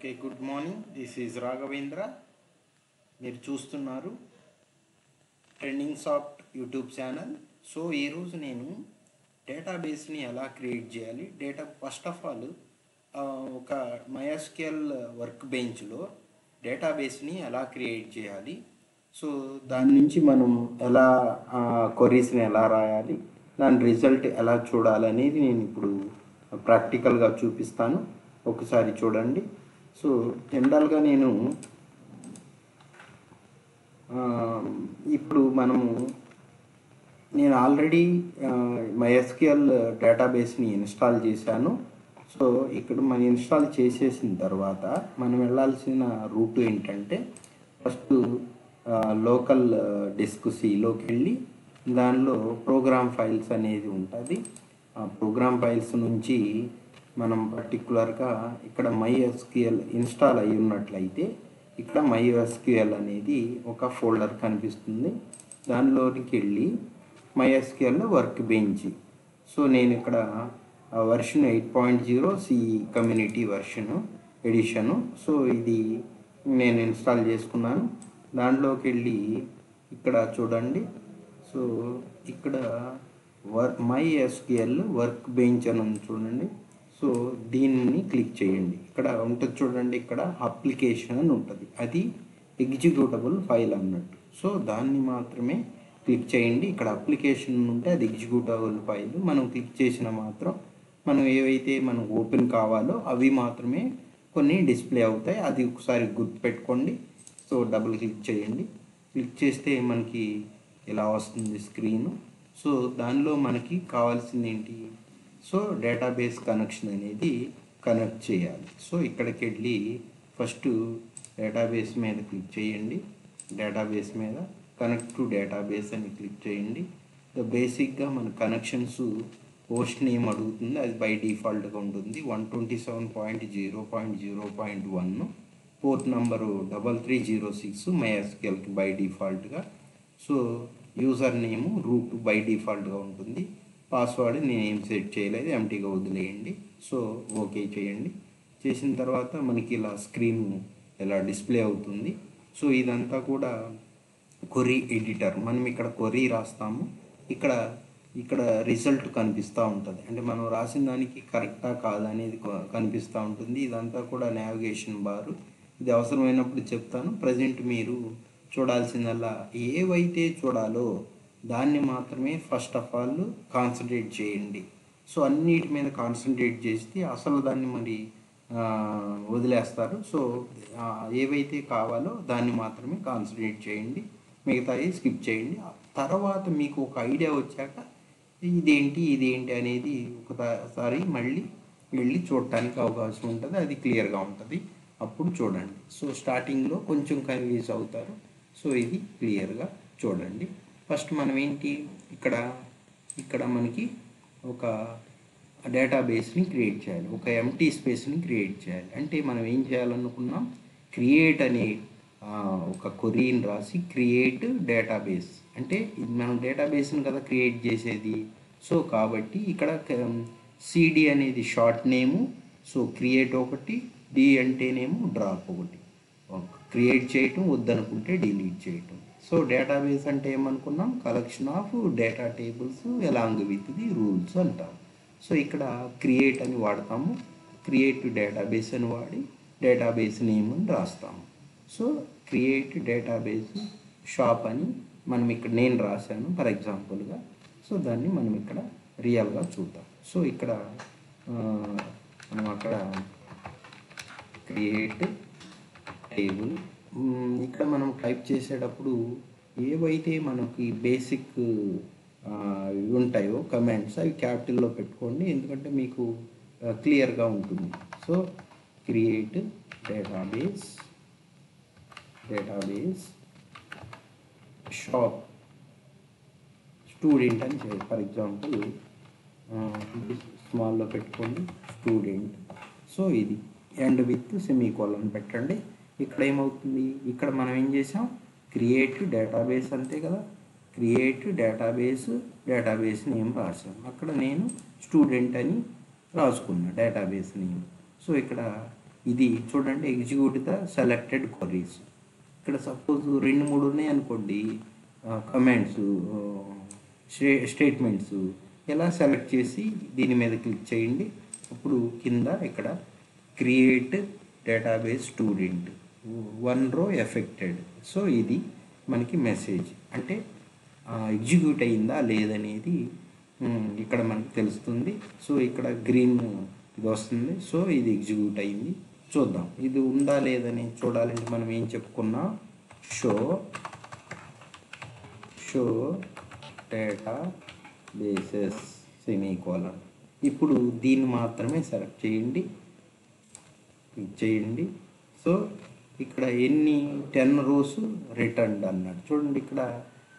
Okay, good morning. This is Raghavendra. మీరు చూస్తున్నారు trending soft YouTube channel. So ఈరోజు నేను డేటాబేస్ని ఎలా క్రియేట్ చేయాలి, ఫస్ట్ ఆఫ్ ఆల్ ఒక MySQL వర్క్ బెంచ్లో డేటాబేస్ని ఎలా క్రియేట్ చేయాలి, సో దాని నుంచి మనం ఎలా క్వరీస్ని ఎలా రాయాలి, దాని రిజల్ట్ ఎలా చూడాలి అనేది నేను ఇప్పుడు ప్రాక్టికల్గా చూపిస్తాను. ఒకసారి చూడండి. సో జనరల్గా ఇప్పుడు నేను ఆల్రెడీ MySQL డేటాబేస్ని ఇన్స్టాల్ చేశాను. సో ఇక్కడ మనం ఇన్స్టాల్ చేసేసిన తర్వాత మనం వెళ్ళాల్సిన రూట్ ఏంటంటే, ఫస్ట్ లోకల్ డిస్క్ సిలోకి వెళ్ళి దానిలో ప్రోగ్రామ్ ఫైల్స్ అనేది ఉంటుంది. ఆ ప్రోగ్రామ్ ఫైల్స్ నుంచి మనం పర్టికులర్గా ఇక్కడ MySQL ఇన్స్టాల్ అయి ఉన్నట్లయితే ఇక్కడ MySQL అనేది ఒక ఫోల్డర్ కనిపిస్తుంది. దానిలోకి వెళ్ళి MySQL వర్క్ బెంచ్. సో నేను ఇక్కడ version 8.0 C community edition. So ఇది నేను ఇన్స్టాల్ చేసుకున్నాను. దాంట్లోకి వెళ్ళి ఇక్కడ చూడండి. సో ఇక్కడ MySQL వర్క్ బెంచ్ అని ఉంది చూడండి. సో దీన్ని క్లిక్ చేయండి. ఇక్కడ ఉంటుంది చూడండి, ఇక్కడ అప్లికేషన్ అని ఉంటుంది, అది ఎగ్జిక్యూటబుల్ ఫైల్ అన్నట్టు. సో దాన్ని మాత్రమే క్లిక్ చేయండి. ఇక్కడ అప్లికేషన్ ఉంటే అది ఎగ్జిక్యూటబుల్ ఫైల్. మనం క్లిక్ చేసిన మాత్రం మనం ఏవైతే మనకు ఓపెన్ కావాలో అవి మాత్రమే కొన్ని డిస్ప్లే అవుతాయి. అది ఒకసారి గుర్తుపెట్టుకోండి. సో డబుల్ క్లిక్ చేయండి. క్లిక్ చేస్తే మనకి ఇలా వస్తుంది స్క్రీను. సో దానిలో మనకి కావాల్సింది ఏంటి, సో డేటాబేస్ కనెక్షన్ అనేది కనెక్ట్ చేయాలి. సో ఇక్కడికి వెళ్ళి ఫస్ట్ డేటాబేస్ మీద క్లిక్ చేయండి. డేటాబేస్ మీద కనెక్ట్ టు డేటాబేస్ అని క్లిక్ చేయండి. బేసిక్గా మన కనెక్షన్స్ పోస్ట్ నేమ్ అడుగుతుంది, అది బై డిఫాల్ట్గా ఉంటుంది. 127.0.0.1 పోర్ట్ నంబరు 3306 MySQLకి బై డిఫాల్ట్గా. So user name root by డిఫాల్ట్గా ఉంటుంది. పాస్వర్డ్ నేను ఏం సెట్ చేయలేదు, ఎంటీగా వదిలేయండి. సో ఓకే చేయండి. చేసిన తర్వాత మనకి ఇలా స్క్రీన్ ఇలా డిస్ప్లే అవుతుంది. సో ఇదంతా కూడా క్వరీ ఎడిటర్. మనం ఇక్కడ క్వరీ రాస్తాము. ఇక్కడ రిజల్ట్ కనిపిస్తూ ఉంటుంది, అంటే మనం రాసిన దానికి కరెక్టా కాదా అనేది కనిపిస్తూ ఉంటుంది. ఇదంతా కూడా నావిగేషన్ బారు. ఇది అవసరమైనప్పుడు చెప్తాను. ప్రజెంట్ మీరు చూడాల్సిందల్లా ఏవైతే చూడాలో దాన్ని మాత్రమే ఫస్ట్ ఆఫ్ ఆల్ కాన్సన్ట్రేట్ చేయండి. సో అన్నిటి మీద కాన్సన్ట్రేట్ చేస్తే అసలు దాన్ని మరి వదిలేస్తారు. సో ఏవైతే కావాలో దాన్ని మాత్రమే కాన్సన్ట్రేట్ చేయండి, మిగతాయి స్కిప్ చేయండి. తర్వాత మీకు ఒక ఐడియా వచ్చాక ఇదేంటి అనేది ఒకసారి మళ్ళీ వెళ్ళి చూడటానికి అవకాశం ఉంటుంది, అది క్లియర్గా ఉంటుంది, అప్పుడు చూడండి. సో స్టార్టింగ్లో కొంచెం కన్ఫ్యూజ్ అవుతారు. సో ఇది క్లియర్గా చూడండి. ఫస్ట్ మనం ఏంటి, ఇక్కడ మనకి ఒక డేటాబేస్ని క్రియేట్ చేయాలి, ఒక ఎంటీ స్పేస్ని క్రియేట్ చేయాలి. అంటే మనం ఏం చేయాలనుకున్నాం, క్రియేట్ అనే ఒక క్వరీని రాసి క్రియేట్ డేటాబేస్, అంటే మనం డేటాబేస్ని కదా క్రియేట్ చేసేది. సో కాబట్టి ఇక్కడ సిడి అనేది షార్ట్ నేము. సో క్రియేట్ ఒకటి, డి అంటేనేమో డ్రాప్ ఒకటి. క్రియేట్ చేయటం, వద్దనుకుంటే డిలీట్ చేయటం. సో డేటాబేస్ అంటే ఏమనుకున్నాం, collection of data tables along with the rules అంటాం. సో ఇక్కడ క్రియేట్ అని వాడతాము, క్రియేట్ డేటాబేస్ అని వాడి డేటాబేస్ నేమ్ అని రాస్తాము. సో క్రియేట్ డేటాబేస్ షాప్ అని మనం ఇక్కడ నేను రాశాను ఫర్ ఎగ్జాంపుల్గా. సో దాన్ని మనం ఇక్కడ రియల్గా చూద్దాం. సో ఇక్కడ మనం అక్కడ క్రియేట్ టేబుల్, ఇక్కడ మనం టైప్ చేసేటప్పుడు ఏవైతే మనకి బేసిక్ ఉంటాయో కమాండ్స్ అవి క్యాపిటల్లో పెట్టుకోండి, ఎందుకంటే మీకు క్లియర్గా ఉంటుంది. So create database shop student అని చేయాలి. ఫర్ ఎగ్జాంపుల్ స్మాల్లో పెట్టుకోండి స్టూడెంట్. సో ఇది ఎండ్ విత్ సెమీకోలన్ పెట్టండి. ఇక్కడ ఏమవుతుంది, ఇక్కడ మనం ఏం చేసాం, క్రియేట్ డేటాబేస్ అంతే కదా, క్రియేట్ డేటాబేస్ నేమ్ రాసాం. అక్కడ నేను స్టూడెంట్ అని రాసుకున్నా డేటాబేస్ నేమ్. సో ఇక్కడ ఇది చూడండి, ఎగ్జిక్యూట్ ద సెలెక్టెడ్ క్వరీస్. ఇక్కడ సపోజ్ 2-3 ఉన్నాయి అనుకోండి, కమాండ్స్, స్టేట్మెంట్స్. ఇలా సెలెక్ట్ చేసి దీని మీద క్లిక్ చేయండి. అప్పుడు కింద ఇక్కడ క్రియేట్ డేటాబేస్ స్టూడెంట్ 1 రో ఎఫెక్టెడ్. సో ఇది మనకి మెసేజ్, అంటే ఎగ్జిక్యూట్ అయిందా లేదనేది ఇక్కడ మనకి తెలుస్తుంది. సో ఇక్కడ గ్రీన్ ఇది వస్తుంది. సో ఇది ఎగ్జిక్యూట్ అయింది. చూద్దాం ఇది ఉందా లేదని చూడాలంటే మనం ఏం చెప్పుకున్నాం, షో డేటా బేసెస్ సెమీకోలన్. ఇప్పుడు దీన్ని మాత్రమే సెలెక్ట్ చేయండి, క్లిక్ చేయండి. సో ఇక్కడ ఎన్ని 10 రోస్ రిటర్న్డ్ అన్నాడు. చూడండి ఇక్కడ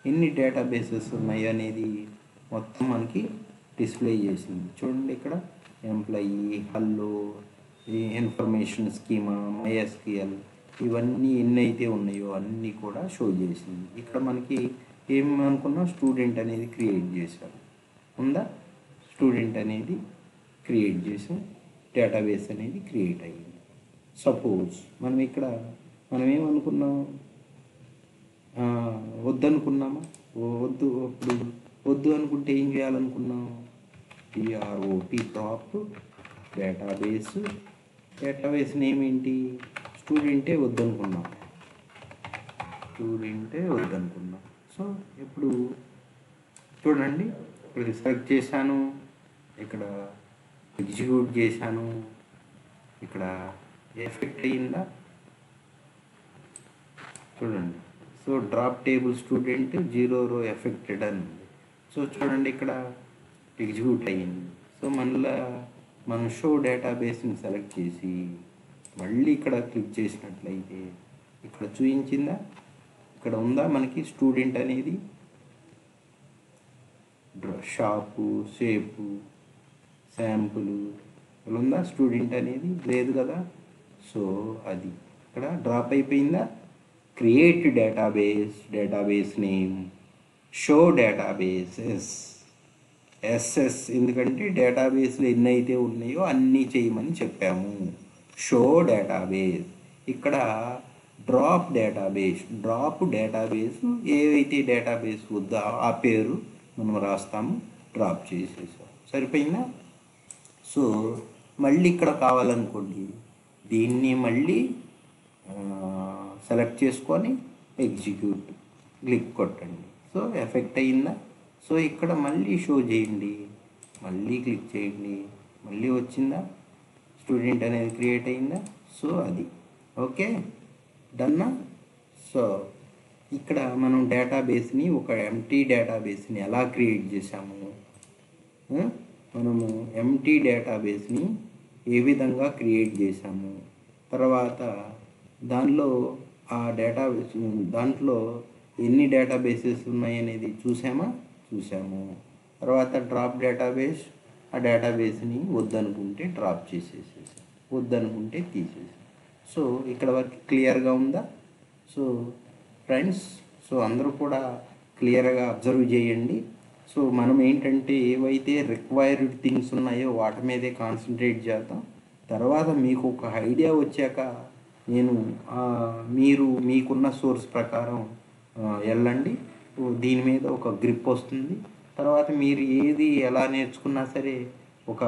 ఎన్ని డేటాబేసెస్ ఉన్నాయి అనేది మొత్తం మనకి డిస్ప్లే చేసింది. చూడండి ఇక్కడ employee, hello, information schema, MySQL, ఇవన్నీ ఎన్ని అయితే ఉన్నాయో అన్నీ కూడా షో చేసింది. ఇక్కడ మనకి ఏమనుకున్నాం, స్టూడెంట్ అనేది క్రియేట్ చేశారు. ఉందా, స్టూడెంట్ అనేది క్రియేట్ చేసాం, డేటాబేస్ అనేది క్రియేట్ అయ్యింది. సపోజ్ మనం ఇక్కడ ఏమనుకున్నాం, వద్దనుకున్నామా, ఇప్పుడు వద్దు అనుకుంటే ఏం చేయాలనుకున్నాం, డ్రాప్ డేటాబేస్ నేమ్ ఏంటి, స్టూడెంటే వద్దనుకున్నాం. సో ఇప్పుడు చూడండి, ఇక్కడ సెలెక్ట్ చేశాను, ఇక్కడ ఎగ్జిక్యూట్ చేశాను, ఇక్కడ ఎఫెక్ట్ అయ్యిందా చూడండి. సో డ్రాప్ టేబుల్ స్టూడెంట్ 0 రో ఎఫెక్టెడ్ అని ఉంది. సో చూడండి ఇక్కడ ఎగ్జిక్యూట్ అయ్యింది. సో మనం షో డేటాబేస్ని సెలెక్ట్ చేసి మళ్ళీ ఇక్కడ క్లిక్ చేసినట్లయితే ఇక్కడ చూపించిందా, ఇక్కడ ఉందా మనకి స్టూడెంట్ అనేది, షాపు, షేపు, శాంపుల్, ఇలా ఉందా స్టూడెంట్ అనేది, లేదు కదా. సో అది ఇక్కడ డ్రాప్ అయిపోయిందా. Create database name, show databases, ఎస్ఎస్, ఎందుకంటే డేటాబేస్లో ఎన్ని అయితే ఉన్నాయో అన్నీ చేయమని చెప్పాము. షో డేటాబేస్, ఇక్కడ డ్రాప్ డేటాబేస్ ఏవైతే డేటాబేస్ వద్దో ఆ పేరు మనం రాస్తాము, డ్రాప్ చేసేసాం, సరిపోయిందా. సో మళ్ళీ ఇక్కడ కావాలనుకోండి, దీన్ని మళ్ళీ సెలెక్ట్ చేసుకొని ఎగ్జిక్యూట్ క్లిక్ కొట్టండి. సో ఎఫెక్ట్ అయిందా. సో ఇక్కడ మళ్ళీ షో చేయండి, మళ్ళీ క్లిక్ చేయండి, మళ్ళీ వచ్చిందా, స్టూడెంట్ అనేది క్రియేట్ అయిందా. సో అది ఓకే, డన్నా. సో ఇక్కడ మనం డేటాబేస్ని, ఒక ఎంటీ డేటాబేస్ని ఎలా క్రియేట్ చేసాము, మనము ఎంటీ డేటాబేస్ని ఏ విధంగా క్రియేట్ చేసాము, తర్వాత దాంట్లో ఎన్ని డేటాబేసెస్ ఉన్నాయనేది చూసాము. తర్వాత డ్రాప్ డేటాబేస్, ఆ డేటాబేస్ని వద్దనుకుంటే డ్రాప్ చేసేసేసాం, వద్దనుకుంటే తీసేసాం. సో ఇక్కడ వరకు క్లియర్గా ఉందా. సో ఫ్రెండ్స్, సో అందరూ కూడా క్లియర్గా అబ్జర్వ్ చేయండి. సో మనం ఏంటంటే ఏవైతే రిక్వైర్డ్ థింగ్స్ ఉన్నాయో వాటి మీదే కాన్సన్ట్రేట్ చేద్దాం. తర్వాత మీకు ఒక ఐడియా వచ్చాక మీరు మీకున్న సోర్స్ ప్రకారం వెళ్ళండి, దీని మీద ఒక గ్రిప్ వస్తుంది. తర్వాత మీరు ఏది ఎలా నేర్చుకున్నా సరే ఒక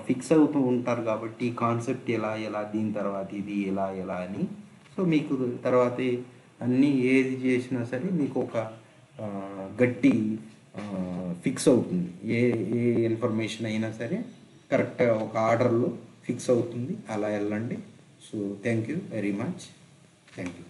ఫిక్స్ అవుతూ ఉంటారు కాబట్టి ఈ కాన్సెప్ట్ ఎలా దీని తర్వాత ఇది ఎలా అని. సో మీకు తర్వాత అన్నీ ఏది చేసినా సరే మీకు ఒక గట్టి ఫిక్స్ అవుతుంది. ఏ ఇన్ఫర్మేషన్ అయినా సరే కరెక్ట్గా ఒక ఆర్డర్లో ఫిక్స్ అవుతుంది. అలా వెళ్ళండి. So thank you very much. Thank you.